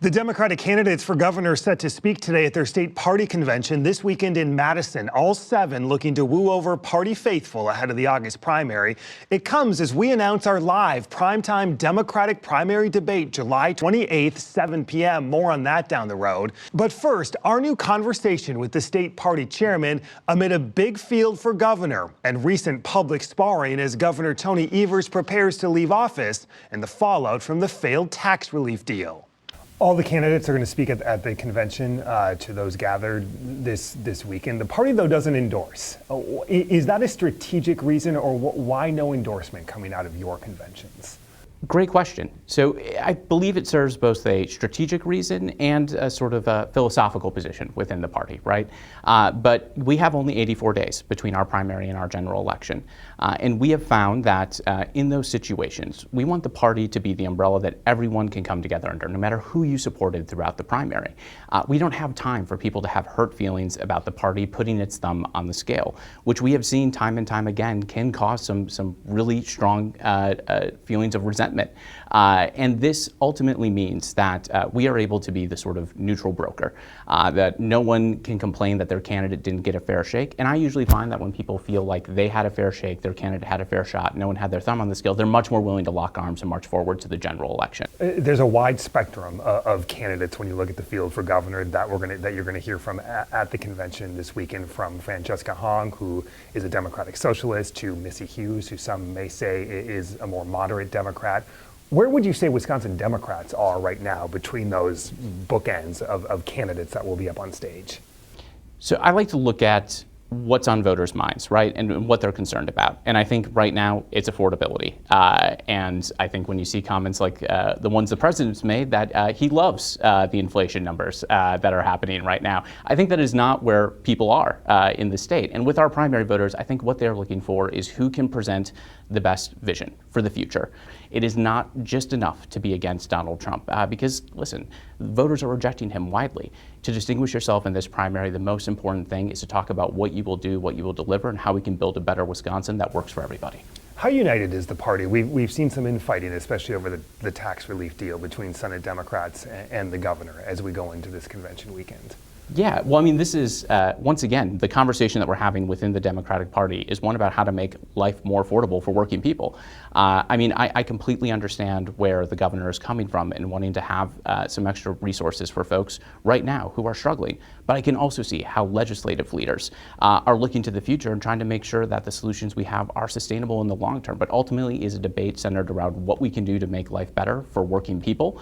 The Democratic candidates for governor are set to speak today at their state party convention this weekend in Madison, all 7 looking to woo over party faithful ahead of the August primary. It comes as we announce our live primetime Democratic primary debate July 28th, 7 p.m. More on that down the road. But first, our new conversation with the state party chairman amid a big field for governor and recent public sparring as Governor Tony Evers prepares to leave office and the fallout from the failed tax relief deal. All the candidates are going to speak at the convention to those gathered this weekend. The party, though, doesn't endorse. Is that a strategic reason, or why no endorsement coming out of your conventions? Great question. So I believe it serves both a strategic reason and a sort of a philosophical position within the party, right? But we have only 84 days between our primary and our general election. And we have found that in those situations, we want the party to be the umbrella that everyone can come together under, no matter who you supported throughout the primary. We don't have time for people to have hurt feelings about the party putting its thumb on the scale, which we have seen time and time again can cause some really strong feelings of resentment. And this ultimately means that we are able to be the sort of neutral broker, that no one can complain that their candidate didn't get a fair shake. And I usually find that when people feel like they had a fair shake, their candidate had a fair shot, no one had their thumb on the scale, they're much more willing to lock arms and march forward to the general election. There's a wide spectrum of candidates when you look at the field for governor that you're going to hear from at the convention this weekend, from Francesca Hong, who is a Democratic socialist, to Missy Hughes, who some may say is a more moderate Democrat. Where would you say Wisconsin Democrats are right now between those bookends of candidates that will be up on stage? So I like to look at what's on voters' minds, right, and what they're concerned about. And I think right now it's affordability. And I think when you see comments like the ones the president's made, that he loves the inflation numbers that are happening right now, I think that is not where people are in the state. And with our primary voters, I think what they're looking for is who can present the best vision for the future. It is not just enough to be against Donald Trump because, listen, voters are rejecting him widely. To distinguish yourself in this primary, the most important thing is to talk about what you will do, what you will deliver, and how we can build a better Wisconsin that works for everybody. How united is the party? We've seen some infighting, especially over the tax relief deal between Senate Democrats and the governor as we go into this convention weekend. Yeah, well, I mean, this is, once again, the conversation that we're having within the Democratic Party is one about how to make life more affordable for working people. I mean, I completely understand where the governor is coming from and wanting to have some extra resources for folks right now who are struggling. But I can also see how legislative leaders are looking to the future and trying to make sure that the solutions we have are sustainable in the long term, but ultimately is a debate centered around what we can do to make life better for working people,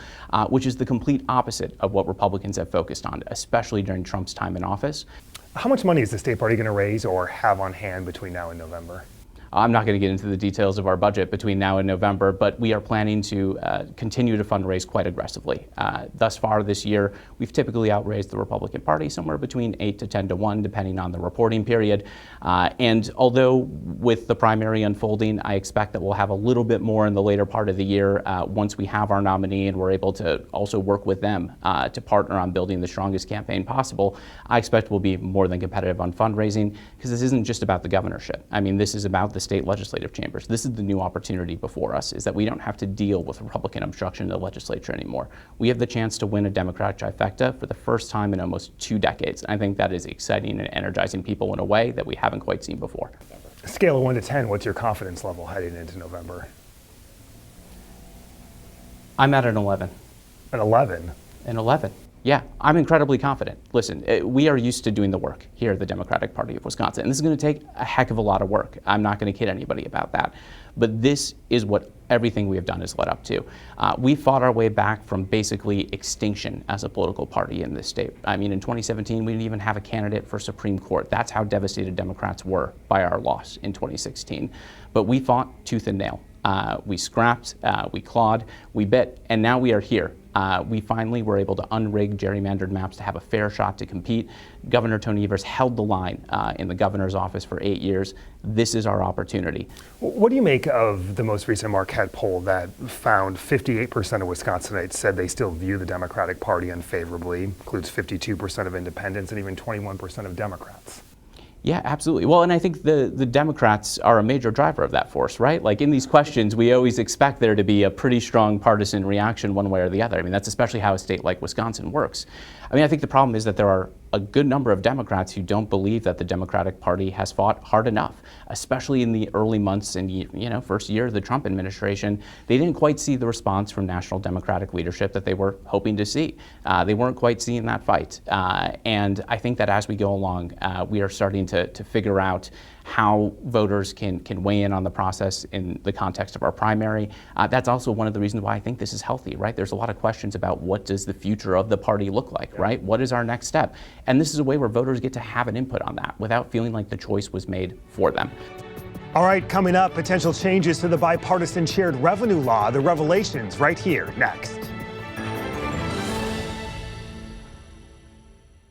which is the complete opposite of what Republicans have focused on, especially during Trump's time in office. How much money is the state party going to raise or have on hand between now and November? I'm not going to get into the details of our budget between now and November, but we are planning to continue to fundraise quite aggressively. Thus far this year, we've typically outraised the Republican Party somewhere between 8 to 10 to 1, depending on the reporting period. And although with the primary unfolding, I expect that we'll have a little bit more in the later part of the year once we have our nominee and we're able to also work with them to partner on building the strongest campaign possible. I expect we'll be more than competitive on fundraising because this isn't just about the governorship. I mean, this is about the state legislative chambers. This is the new opportunity before us, is that we don't have to deal with Republican obstruction in the legislature anymore. We have the chance to win a Democratic trifecta for the first time in almost 2 decades. I think that is exciting and energizing people in a way that we haven't quite seen before. Scale of 1 to 10, what's your confidence level heading into November? I'm at an 11. An 11? An 11. Yeah, I'm incredibly confident. Listen, we are used to doing the work here at the Democratic Party of Wisconsin, and this is going to take a heck of a lot of work. I'm not going to kid anybody about that. But this is what everything we have done has led up to. We fought our way back from basically extinction as a political party in this state. I mean, in 2017, we didn't even have a candidate for Supreme Court. That's how devastated Democrats were by our loss in 2016. But we fought tooth and nail. We scrapped, we clawed, we bit, and now we are here. We finally were able to unrig gerrymandered maps to have a fair shot to compete. Governor Tony Evers held the line in the governor's office for 8 years. This is our opportunity. What do you make of the most recent Marquette poll that found 58% of Wisconsinites said they still view the Democratic Party unfavorably, includes 52% of independents and even 21% of Democrats? Yeah, absolutely. Well, and I think the Democrats are a major driver of that force, right? Like in these questions, we always expect there to be a pretty strong partisan reaction one way or the other. I mean, that's especially how a state like Wisconsin works. I mean, I think the problem is that there are a good number of Democrats who don't believe that the Democratic Party has fought hard enough, especially in the early months and first year of the Trump administration. They didn't quite see the response from national Democratic leadership that they were hoping to see. They weren't quite seeing that fight. And I think that as we go along, we are starting to figure out how voters can weigh in on the process in the context of our primary. That's also one of the reasons why I think this is healthy, right? There's a lot of questions about what does the future of the party look like, right? What is our next step? And this is a way where voters get to have an input on that without feeling like the choice was made for them. All right, coming up, potential changes to the bipartisan shared revenue law, the revelations right here next.